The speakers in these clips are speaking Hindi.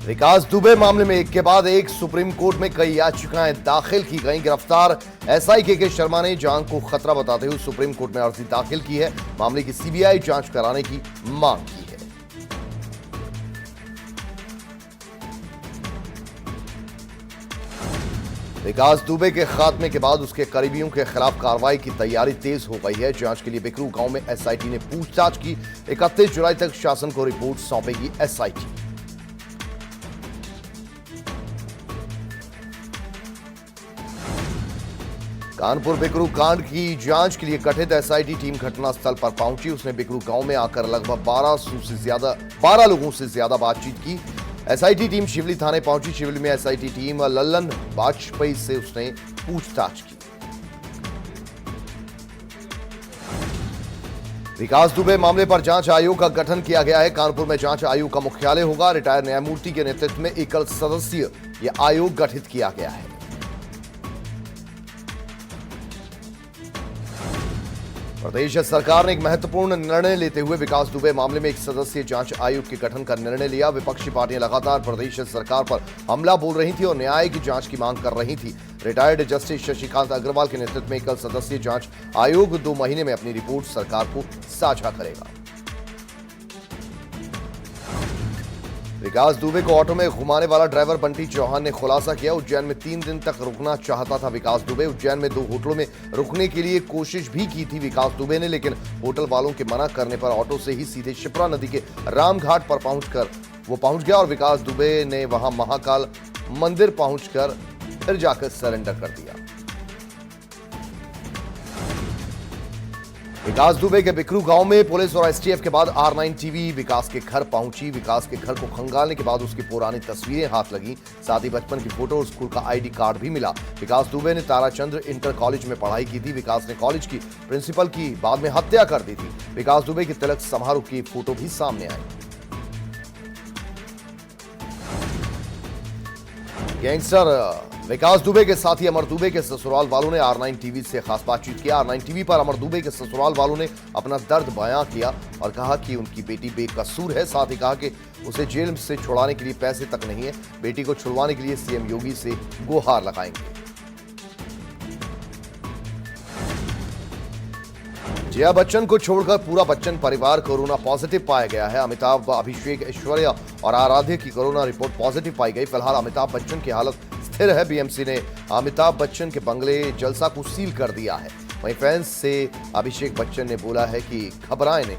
विकास दुबे मामले में एक के बाद एक सुप्रीम कोर्ट में कई याचिकाएं दाखिल की गई। गिरफ्तार एसआई के शर्मा ने जान को खतरा बताते हुए सुप्रीम कोर्ट में अर्जी दाखिल की है। मामले की सीबीआई जांच कराने की मांग की है। विकास दुबे के खात्मे के बाद उसके करीबियों के खिलाफ कार्रवाई की तैयारी तेज हो गई है। जांच के लिए बिकरू गांव में एसआईटी ने पूछताछ की। 31 जुलाई तक शासन को रिपोर्ट सौंपेगी एसआईटी। कानपुर बिकरू कांड की जांच के लिए गठित एसआईटी टीम घटनास्थल पर पहुंची। उसने बिकरू गांव में आकर लगभग 12 लोगों से ज्यादा बातचीत की। एसआईटी टीम शिवली थाने पहुंची। शिवली में एसआईटी टीम लल्लन वाजपेयी से उसने पूछताछ की। विकास दुबे मामले पर जांच आयोग का गठन किया गया है। कानपुर में जांच आयोग का मुख्यालय होगा। रिटायर्ड न्यायमूर्ति के नेतृत्व में एकल सदस्यीय यह आयोग गठित किया गया है। प्रदेश सरकार ने एक महत्वपूर्ण निर्णय लेते हुए विकास दुबे मामले में एक सदस्यीय जांच आयोग के गठन का निर्णय लिया। विपक्षी पार्टियां लगातार प्रदेश सरकार पर हमला बोल रही थी और न्याय की जांच की मांग कर रही थी। रिटायर्ड जस्टिस शशिकांत अग्रवाल के नेतृत्व में एकल सदस्यीय जांच आयोग 2 महीने में अपनी रिपोर्ट सरकार को साझा करेगा। विकास दुबे को ऑटो में घुमाने वाला ड्राइवर बंटी चौहान ने खुलासा किया। उज्जैन में 3 दिन तक रुकना चाहता था विकास दुबे। उज्जैन में 2 होटलों में रुकने के लिए कोशिश भी की थी विकास दुबे ने, लेकिन होटल वालों के मना करने पर ऑटो से ही सीधे शिप्रा नदी के रामघाट पर पहुंच गया और विकास दुबे ने वहां महाकाल मंदिर पहुंचकर फिर जाकर सरेंडर कर दिया। विकास दुबे के बिकरू गांव में पुलिस और एसटीएफ के बाद R9 टीवी विकास के घर पहुंची। विकास के घर को खंगालने के बाद उसकी पुरानी तस्वीरें हाथ लगी। साथ ही बचपन की फोटो और स्कूल का आईडी कार्ड भी मिला। विकास दुबे ने ताराचंद्र इंटर कॉलेज में पढ़ाई की थी। विकास ने कॉलेज की प्रिंसिपल की बाद में हत्या कर दी थी। विकास दुबे के तिलक समारोह की फोटो भी सामने आई। गैंगस्टर विकास दुबे के साथी अमर दुबे के ससुराल वालों ने R9 टीवी से खास बातचीत किया। R9 टीवी पर अमर दुबे के ससुराल वालों ने अपना दर्द बयां किया और कहा कि उनकी बेटी बेकसूर है। साथ ही कहा कि उसे जेल से छुड़ाने के लिए पैसे तक नहीं है। बेटी को छुड़वाने के लिए सीएम योगी से गुहार लगाएंगे। जया बच्चन को छोड़कर पूरा बच्चन परिवार कोरोना पॉजिटिव पाया गया है। अमिताभ, अभिषेक, ऐश्वर्या और आराध्य की कोरोना रिपोर्ट पॉजिटिव पाई गई। फिलहाल अमिताभ बच्चन की हालत स्थिर है। बीएमसी ने अमिताभ बच्चन के बंगले जलसा को सील कर दिया है। वहीं फैंस से अभिषेक बच्चन ने बोला है कि घबराएं नहीं।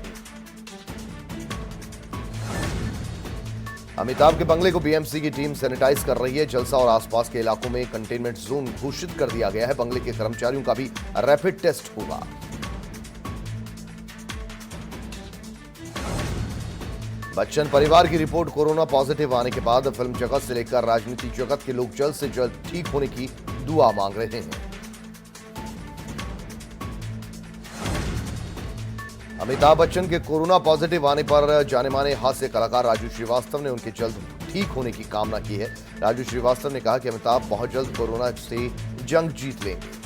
अमिताभ के बंगले को बीएमसी की टीम सैनिटाइज कर रही है। जलसा और आसपास के इलाकों में कंटेनमेंट जोन घोषित कर दिया गया है। बंगले के कर्मचारियों का भी रैपिड टेस्ट होगा। बच्चन परिवार की रिपोर्ट कोरोना पॉजिटिव आने के बाद फिल्म जगत से लेकर राजनीति जगत के लोग जल्द से जल्द ठीक होने की दुआ मांग रहे हैं। अमिताभ बच्चन के कोरोना पॉजिटिव आने पर जाने माने हास्य कलाकार राजू श्रीवास्तव ने उनके जल्द ठीक होने की कामना की है। राजू श्रीवास्तव ने कहा कि अमिताभ बहुत जल्द कोरोना से जंग जीत लेंगे।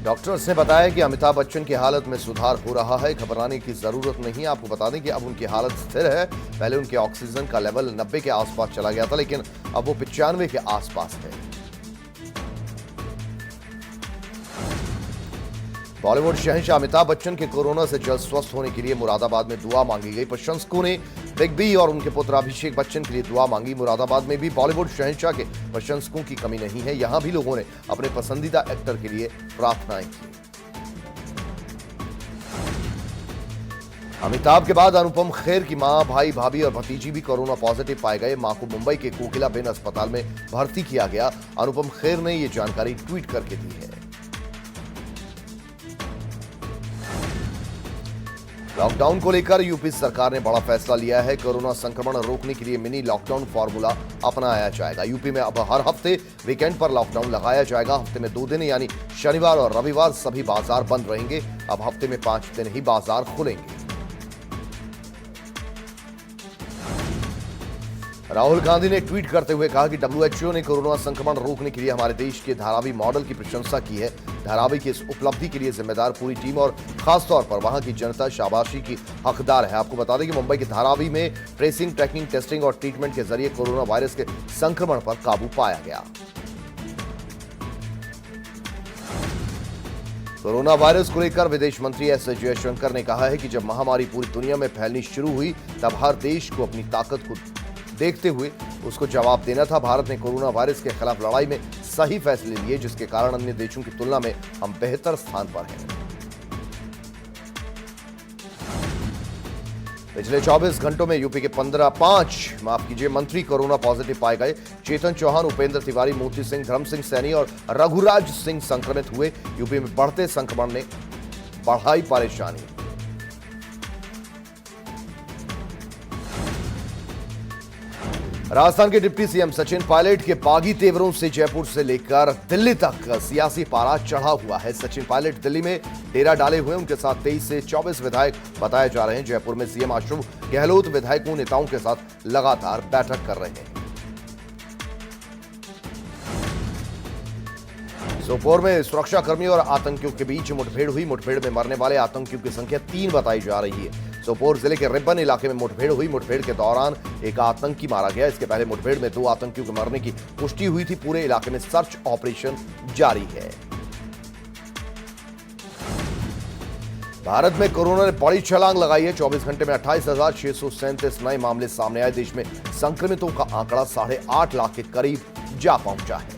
डॉक्टर्स ने बताया कि अमिताभ बच्चन की हालत में सुधार हो रहा है। घबराने की जरूरत नहीं। आपको बता दें कि अब उनकी हालत स्थिर है। पहले उनके ऑक्सीजन का लेवल 90 के आसपास चला गया था, लेकिन अब वो 95 के आसपास है। बॉलीवुड शहंशाह अमिताभ बच्चन के कोरोना से जल्द स्वस्थ होने के लिए मुरादाबाद में दुआ मांगी गई। प्रशंसकों ने बिग बी और उनके पुत्र अभिषेक बच्चन के लिए दुआ मांगी। मुरादाबाद में भी बॉलीवुड शहंशाह के प्रशंसकों की कमी नहीं है। यहां भी लोगों ने अपने पसंदीदा एक्टर के लिए प्रार्थनाएं की। अमिताभ के बाद अनुपम खेर की मां, भाई, भाभी और भतीजी भी कोरोना पॉजिटिव पाए गए। मां को मुंबई के कोकिलाबेन अस्पताल में भर्ती किया गया। अनुपम खेर ने यह जानकारी ट्वीट करके दी है। लॉकडाउन को लेकर यूपी सरकार ने बड़ा फैसला लिया है। कोरोना संक्रमण रोकने के लिए मिनी लॉकडाउन फॉर्मूला अपनाया जाएगा। यूपी में अब हर हफ्ते वीकेंड पर लॉकडाउन लगाया जाएगा। हफ्ते में 2 दिन यानी शनिवार और रविवार सभी बाजार बंद रहेंगे। अब हफ्ते में 5 दिन ही बाजार खुलेंगे। राहुल गांधी ने ट्वीट करते हुए कहा कि WHO ने कोरोना संक्रमण रोकने के लिए हमारे देश के धारावी मॉडल की प्रशंसा की है। धारावी की इस उपलब्धि के लिए जिम्मेदार पूरी टीम और खासतौर पर वहां की जनता शाबाशी की हकदार है। आपको बता दें कि मुंबई के धारावी में ट्रेसिंग, ट्रैकिंग, टेस्टिंग और ट्रीटमेंट के जरिए कोरोना वायरस के संक्रमण पर काबू पाया गया। कोरोना वायरस को लेकर विदेश मंत्री एस जयशंकर ने कहा है कि जब महामारी पूरी दुनिया में फैलनी शुरू हुई तब हर देश को अपनी ताकत को देखते हुए उसको जवाब देना था। भारत ने कोरोना वायरस के खिलाफ लड़ाई में सही फैसले लिए, जिसके कारण अन्य देशों की तुलना में हम बेहतर स्थान पर हैं। पिछले 24 घंटों में यूपी के 5 मंत्री कोरोना पॉजिटिव पाए गए। चेतन चौहान, उपेंद्र तिवारी, मोती सिंह, धर्म सिंह सैनी और रघुराज सिंह संक्रमित हुए। यूपी में बढ़ते संक्रमण ने बढ़ाई परेशानी। राजस्थान के डिप्टी सीएम सचिन पायलट के बागी तेवरों से जयपुर से लेकर दिल्ली तक सियासी पारा चढ़ा हुआ है। सचिन पायलट दिल्ली में डेरा डाले हुए, उनके साथ 23 से 24 विधायक बताए जा रहे हैं। जयपुर में सीएम अशोक गहलोत विधायकों नेताओं के साथ लगातार बैठक कर रहे हैं। सोपोर में सुरक्षा कर्मियों और आतंकियों के बीच मुठभेड़ हुई। मुठभेड़ में मरने वाले आतंकियों की संख्या 3 बताई जा रही है। सोपोर जिले के रिब्बन इलाके में मुठभेड़ हुई। मुठभेड़ के दौरान एक आतंकी मारा गया। इसके पहले मुठभेड़ में 2 आतंकियों के मरने की पुष्टि हुई थी। पूरे इलाके में सर्च ऑपरेशन जारी है। भारत में कोरोना ने बड़ी छलांग लगाई है। 24 घंटे में 28,637 नए मामले सामने आए। देश में संक्रमितों का आंकड़ा 8.5 लाख के करीब जा पहुंचा है।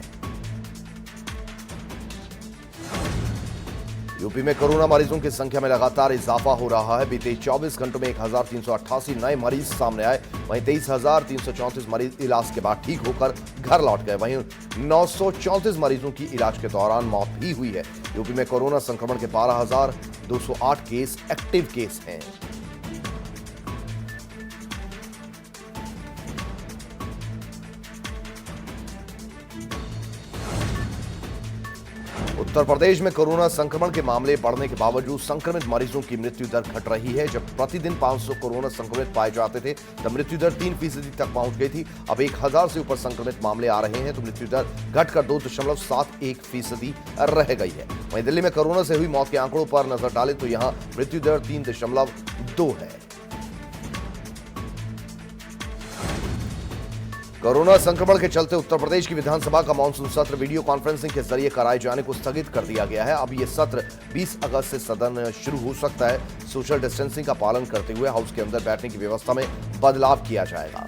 यूपी में कोरोना मरीजों की संख्या में लगातार इजाफा हो रहा है। बीते 24 घंटों में 1,388 नए मरीज सामने आए। वहीं 23,334 मरीज इलाज के बाद ठीक होकर घर लौट गए। वहीं 934 मरीजों की इलाज के दौरान मौत भी हुई है। यूपी में कोरोना संक्रमण के 12,208 केस एक्टिव केस हैं। उत्तर प्रदेश में कोरोना संक्रमण के मामले बढ़ने के बावजूद संक्रमित मरीजों की मृत्यु दर घट रही है। जब प्रतिदिन 500 कोरोना संक्रमित पाए जाते थे तब मृत्यु दर 3% तक पहुंच गई थी। अब 1000 से ऊपर संक्रमित मामले आ रहे हैं तो मृत्यु दर घटकर 2.71% रह गई है। वहीं दिल्ली में कोरोना से हुई मौत के आंकड़ों पर नजर डालें तो यहां मृत्यु दर 3.2 है। कोरोना संक्रमण के चलते उत्तर प्रदेश की विधानसभा का मानसून सत्र वीडियो कॉन्फ्रेंसिंग के जरिए कराए जाने को स्थगित कर दिया गया है। अब यह सत्र 20 अगस्त से सदन शुरू हो सकता है। सोशल डिस्टेंसिंग का पालन करते हुए हाउस के अंदर बैठने की व्यवस्था में बदलाव किया जाएगा।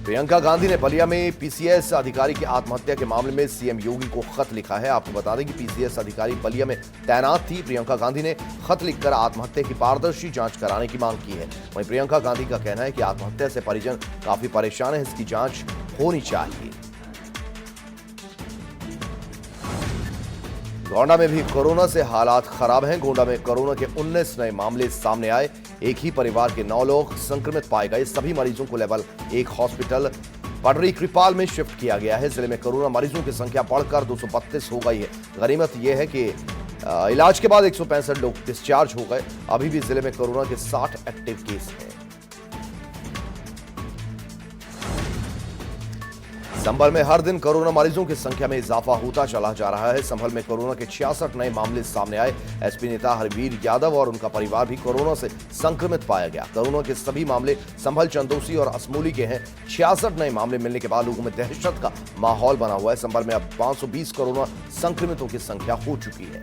प्रियंका गांधी ने बलिया में पीसीएस अधिकारी की आत्महत्या के मामले में सीएम योगी को खत लिखा है। आपको बता दें कि पीसीएस अधिकारी बलिया में तैनात थी। प्रियंका गांधी ने खत लिखकर आत्महत्या की पारदर्शी जांच कराने की मांग की है। वहीं प्रियंका गांधी का कहना है कि आत्महत्या से परिजन काफी परेशान है, इसकी जांच होनी चाहिए। गोंडा में भी कोरोना से हालात खराब हैं। गोंडा में कोरोना के 19 नए मामले सामने आए। एक ही परिवार के 9 लोग संक्रमित पाए गए। सभी मरीजों को लेवल 1 हॉस्पिटल पडरी कृपाल में शिफ्ट किया गया है। जिले में कोरोना मरीजों की संख्या बढ़कर 232 हो गई है। गनीमत यह है कि इलाज के बाद 165 लोग डिस्चार्ज हो गए। अभी भी जिले में कोरोना के 60 एक्टिव केस हैं। संभल में हर दिन कोरोना मरीजों की संख्या में इजाफा होता चला जा रहा है। संभल में कोरोना के 66 नए मामले सामने आए। एसपी नेता हरवीर यादव और उनका परिवार भी कोरोना से संक्रमित पाया गया। कोरोना के सभी मामले संभल, चंदौसी और असमोली के हैं। 66 नए मामले मिलने के बाद लोगों में दहशत का माहौल बना हुआ है। संभल में अब 520 कोरोना संक्रमितों की संख्या हो चुकी है।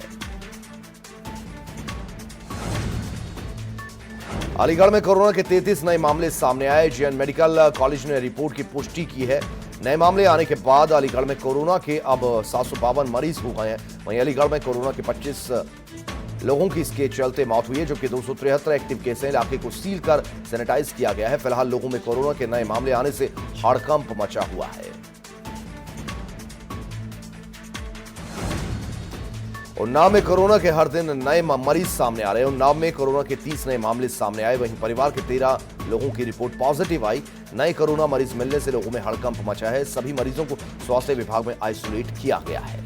अलीगढ़ में कोरोना के 33 नए मामले सामने आए। जेएन मेडिकल कॉलेज ने रिपोर्ट की पुष्टि की है। नए मामले आने के बाद अलीगढ़ में कोरोना के अब 752 मरीज हो गए हैं। वहीं अलीगढ़ में कोरोना के 25 लोगों की इसके चलते मौत हुई है, जबकि 273 एक्टिव केस हैं। इलाके को सील कर सैनिटाइज किया गया है। फिलहाल लोगों में कोरोना के नए मामले आने से हड़कंप मचा हुआ है। उन्नाव में कोरोना के हर दिन नए मरीज सामने आ रहे हैं। उन्नाव में कोरोना के 30 नए मामले सामने आए। वहीं परिवार के 13 लोगों की रिपोर्ट पॉजिटिव आई। नए कोरोना मरीज मिलने से लोगों में हड़कंप मचा है। सभी मरीजों को स्वास्थ्य विभाग में आइसोलेट किया गया है।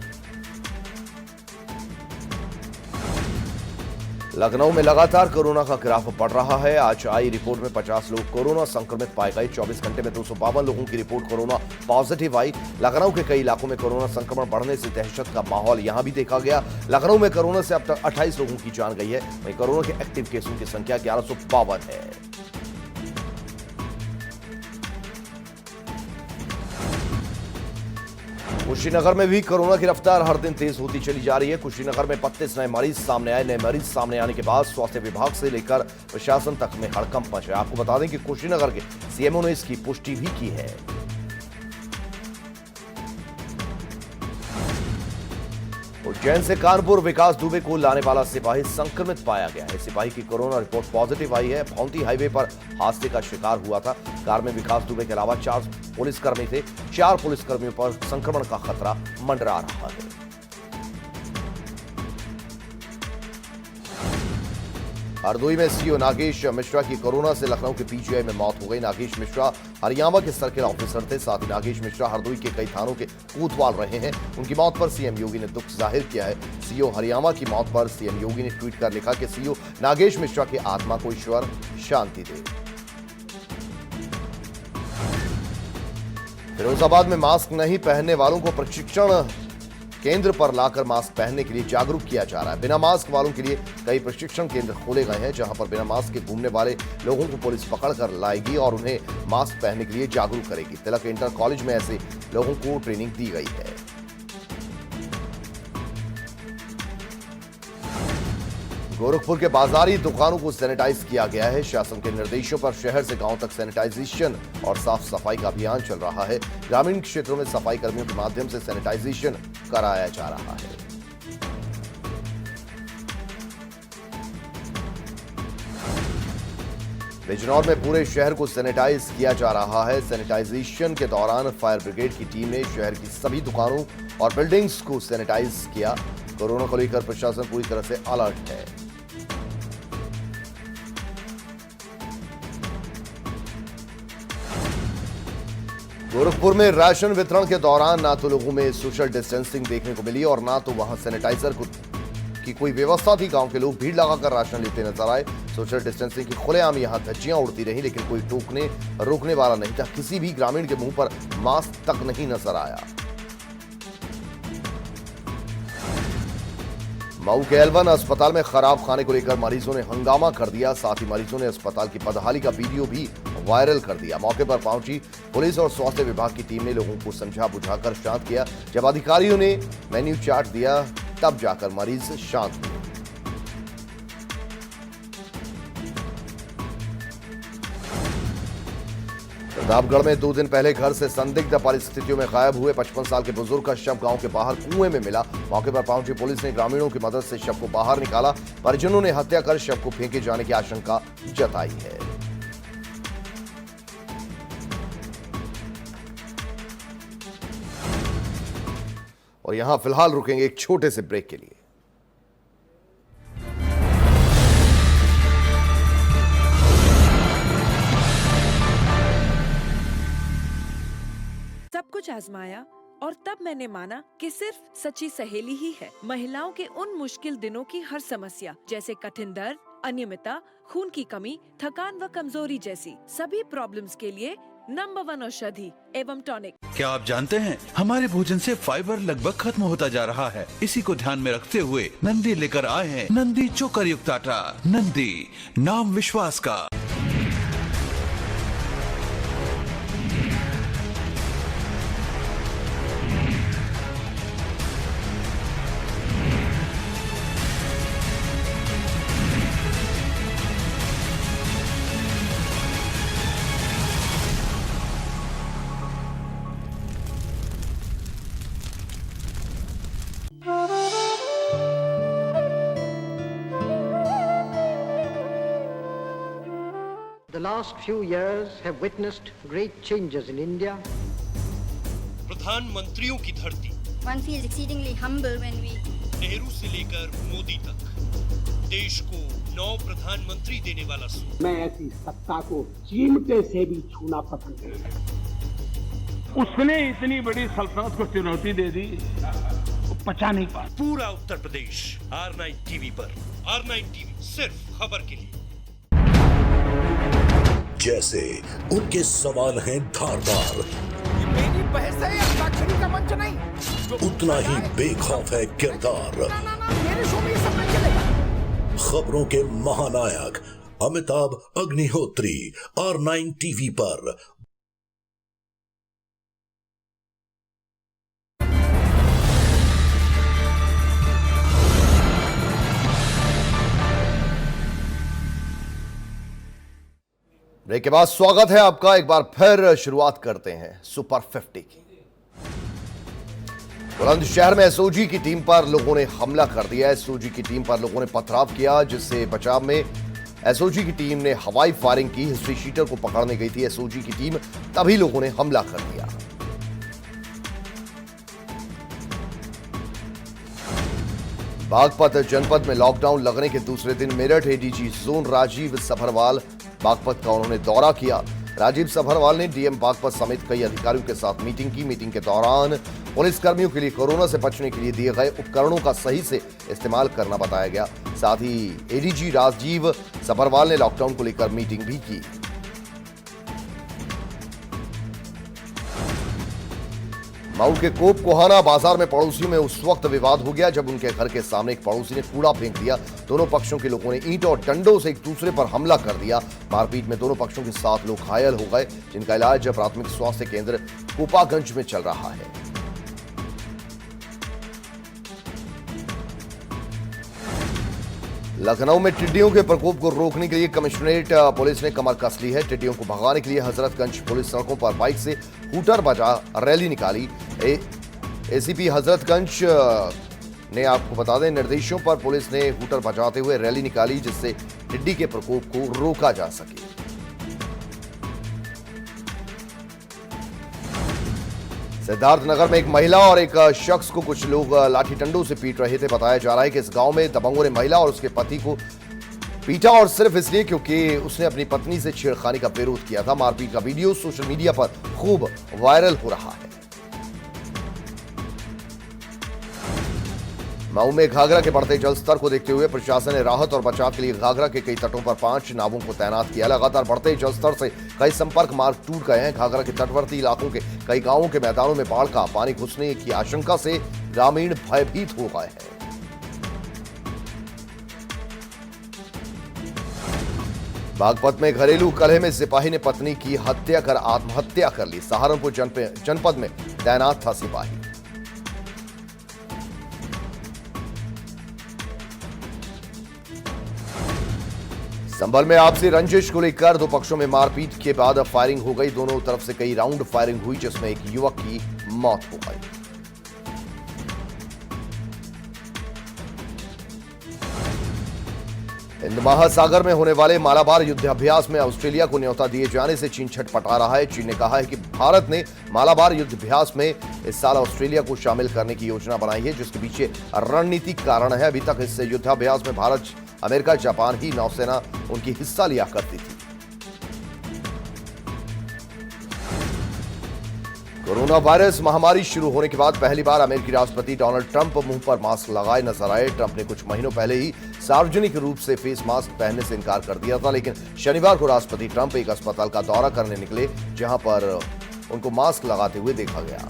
लखनऊ में लगातार कोरोना का ग्राफ बढ़ रहा है। आज आई रिपोर्ट में 50 लोग कोरोना संक्रमित पाए गए। 24 घंटे में 252 लोगों की रिपोर्ट कोरोना पॉजिटिव आई। लखनऊ के कई इलाकों में कोरोना संक्रमण बढ़ने से दहशत का माहौल यहां भी देखा गया। लखनऊ में कोरोना से अब तक 28 लोगों की जान गई है। वहीं कोरोना के एक्टिव केसों की संख्या 1152 है। कुशीनगर में भी कोरोना की रफ्तार हर दिन तेज होती चली जा रही है। कुशीनगर में 32 नए मरीज सामने आए। नए मरीज सामने आने के बाद स्वास्थ्य विभाग से लेकर प्रशासन तक में हड़कंप मचा है। आपको बता दें कि कुशीनगर के सीएमओ ने इसकी पुष्टि भी की है। उज्जैन से कानपुर विकास दुबे को लाने वाला सिपाही संक्रमित पाया गया है। सिपाही की कोरोना रिपोर्ट पॉजिटिव आई है। भौंती हाईवे पर हादसे का शिकार हुआ था। कार में विकास दुबे के अलावा 4 पुलिसकर्मी थे। 4 पुलिसकर्मियों पर संक्रमण का खतरा मंडरा रहा है। हरदोई में सीओ नागेश मिश्रा की कोरोना से लखनऊ के पीजीआई में मौत हो गई। नागेश मिश्रा हरियाणा के सर्किल ऑफिसर थे। साथ ही नागेश मिश्रा हरदोई के कई थानों के कोतवाल रहे हैं। उनकी मौत पर सीएम योगी ने दुख जाहिर किया है। सीओ हरियाणा की मौत पर सीएम योगी ने ट्वीट कर लिखा कि सीओ नागेश मिश्रा की आत्मा को ईश्वर शांति दे। फिरोजाबाद में मास्क नहीं पहनने वालों को प्रशिक्षण केंद्र पर लाकर मास्क पहनने के लिए जागरूक किया जा रहा है। बिना मास्क वालों के लिए कई प्रशिक्षण केंद्र खोले गए हैं, जहां पर बिना मास्क के घूमने वाले लोगों को पुलिस पकड़कर लाएगी और उन्हें मास्क पहनने के लिए जागरूक करेगी। तिलक इंटर कॉलेज में ऐसे लोगों को ट्रेनिंग दी गई है। गोरखपुर के बाजारी दुकानों को सैनिटाइज किया गया है। शासन के निर्देशों पर शहर से गांव तक सैनिटाइजेशन और साफ सफाई का अभियान चल रहा है। ग्रामीण क्षेत्रों में सफाई कर्मियों के माध्यम से सैनिटाइजेशन कराया जा रहा है। बिजनौर में पूरे शहर को सैनिटाइज किया जा रहा है। सैनिटाइजेशन के दौरान फायर ब्रिगेड की टीम ने शहर की सभी दुकानों और बिल्डिंग्स को सैनिटाइज किया। कोरोना को लेकर प्रशासन पूरी तरह से अलर्ट है। गोरखपुर में राशन वितरण के दौरान ना तो लोगों में सोशल डिस्टेंसिंग देखने को मिली और ना तो वहां सैनिटाइजर की कोई व्यवस्था थी। गांव के लोग भीड़ लगाकर राशन लेते नजर आए। सोशल डिस्टेंसिंग की खुलेआम यहां धज्जियां उड़ती रही, लेकिन कोई टोकने रोकने वाला नहीं था। किसी भी ग्रामीण के मुंह पर मास्क तक नहीं नजर आया। मऊ के एलवन अस्पताल में खराब खाने को लेकर मरीजों ने हंगामा कर दिया। साथ ही मरीजों ने अस्पताल की बदहाली का वीडियो भी वायरल कर दिया। मौके पर पहुंची पुलिस और स्वास्थ्य विभाग की टीम ने लोगों को समझा बुझाकर शांत किया। जब अधिकारियों ने मेन्यू चार्ट दिया तब जाकर मरीज शांत हुए। प्रतापगढ़ में 2 दिन पहले घर से संदिग्ध परिस्थितियों में गायब हुए 55 साल के बुजुर्ग का शव गांव के बाहर कुएं में मिला। मौके पर पहुंची पुलिस ने ग्रामीणों की मदद से शव को बाहर निकाला। परिजनों ने हत्या कर शव को फेंके जाने की आशंका जताई है। और यहां फिलहाल रुकेंगे एक छोटे से ब्रेक के लिए। सब कुछ आजमाया और तब मैंने माना कि सिर्फ सच्ची सहेली ही है। महिलाओं के उन मुश्किल दिनों की हर समस्या, जैसे कठिन दर्द, अनियमितता, खून की कमी, थकान व कमजोरी जैसी सभी प्रॉब्लम्स के लिए नंबर 1 औषधि एवं टॉनिक। क्या आप जानते हैं हमारे भोजन से फाइबर लगभग खत्म होता जा रहा है। इसी को ध्यान में रखते हुए नंदी लेकर आए हैं नंदी चोकर युक्त आटा। नंदी, नाम विश्वास का। The last few years have witnessed great changes in India. प्रधानमंत्रियों की धरती। One feels exceedingly humble when we Nehru से लेकर मोदी तक देश को 9 प्रधानमंत्री देने वाला सूर्य। मैं ऐसी सत्ता को चिमटे से भी छूना पसंद नहीं करता। उसने इतनी बड़ी सल्तनत को चुनौती दे दी, वो पचा नहीं पा। पूरा उत्तर प्रदेश R9 टीवी पर R9 टीवी, सिर्फ खबर के लिए। जैसे उनके सवाल हैं धारदार, मेरी बहस है, अंताक्षरी का मंच नहीं। उतना ही बेखौफ है किरदार। मेरे शो में ये सब नहीं चलेगा। खबरों के महानायक अमिताभ अग्निहोत्री R9 टीवी पर। ब्रेक के बाद स्वागत है आपका। एक बार फिर शुरुआत करते हैं सुपर 50 की। बुलंदशहर में एसओजी की टीम पर लोगों ने हमला कर दिया। एसओजी की टीम पर लोगों ने पथराव किया, जिससे बचाव में एसओजी की टीम ने हवाई फायरिंग की। हिस्ट्री शीटर को पकड़ने गई थी एसओजी की टीम, तभी लोगों ने हमला कर दिया। बागपत जनपद में लॉकडाउन लगने के दूसरे दिन मेरठ एडीजी जोन राजीव सभरवाल बागपत का उन्होंने दौरा किया। राजीव सभरवाल ने डीएम बागपत समेत कई अधिकारियों के साथ मीटिंग की। मीटिंग के दौरान पुलिस कर्मियों के लिए कोरोना से बचने के लिए दिए गए उपकरणों का सही से इस्तेमाल करना बताया गया। साथ ही एडीजी राजीव सभरवाल ने लॉकडाउन को लेकर मीटिंग भी की। मऊ के कोप कोहाना बाजार में पड़ोसियों में उस वक्त विवाद हो गया जब उनके घर के सामने एक पड़ोसी ने कूड़ा फेंक दिया। दोनों पक्षों के लोगों ने ईंट और डंडों से एक दूसरे पर हमला कर दिया। मारपीट में दोनों पक्षों के 7 लोग घायल हो गए, जिनका इलाज प्राथमिक स्वास्थ्य केंद्र कोपागंज में चल रहा है। लखनऊ में टिड्डियों के प्रकोप को रोकने के लिए कमिश्नरेट पुलिस ने कमर कस ली है। टिड्डियों को भगाने के लिए हजरतगंज पुलिस सड़कों पर बाइक से हूटर बजा रैली निकाली। एसीपी हजरतगंज ने आपको बता दें, निर्देशों पर पुलिस ने हूटर बजाते हुए रैली निकाली, जिससे टिड्डी के प्रकोप को रोका जा सके। सिद्धार्थनगर में एक महिला और एक शख्स को कुछ लोग लाठी डंडों से पीट रहे थे। बताया जा रहा है कि इस गांव में दबंगों ने महिला और उसके पति को पीटा, और सिर्फ इसलिए क्योंकि उसने अपनी पत्नी से छेड़खानी का विरोध किया था। मारपीट का वीडियो सोशल मीडिया पर खूब वायरल हो रहा है। मऊ में घाघरा के बढ़ते जलस्तर को देखते हुए प्रशासन ने राहत और बचाव के लिए घाघरा के कई तटों पर 5 नावों को तैनात किया। लगातार बढ़ते जलस्तर से कई संपर्क मार्ग टूट गए हैं। घाघरा के तटवर्ती इलाकों के कई गांवों के मैदानों में बाढ़ का पानी घुसने की आशंका से ग्रामीण भयभीत हो गए हैं। बागपत में घरेलू कलह में सिपाही ने पत्नी की हत्या कर आत्महत्या कर ली। सहारनपुर जनपद में तैनात था सिपाही। संभल में आपसी रंजिश को लेकर 2 पक्षों में मारपीट के बाद फायरिंग हो गई। दोनों तरफ से कई राउंड फायरिंग हुई, जिसमें एक युवक की मौत हो गई। हिंद महासागर में होने वाले मालाबार युद्धाभ्यास में ऑस्ट्रेलिया को न्योता दिए जाने से चीन छटपटा रहा है। चीन ने कहा है कि भारत ने मालाबार युद्धाभ्यास में इस साल ऑस्ट्रेलिया को शामिल करने की योजना बनाई है, जिसके पीछे रणनीतिक कारण है। अभी तक इस युद्धाभ्यास में भारत, अमेरिका, जापान ही नौसेना उनकी हिस्सा लिया करती थी। कोरोना वायरस महामारी शुरू होने के बाद पहली बार अमेरिकी राष्ट्रपति डोनाल्ड ट्रंप मुंह पर मास्क लगाए नजर आए। ट्रंप ने कुछ महीनों पहले ही सार्वजनिक रूप से फेस मास्क पहनने से इनकार कर दिया था, लेकिन शनिवार को राष्ट्रपति ट्रंप एक अस्पताल का दौरा करने निकले, जहां पर उनको मास्क लगाते हुए देखा गया।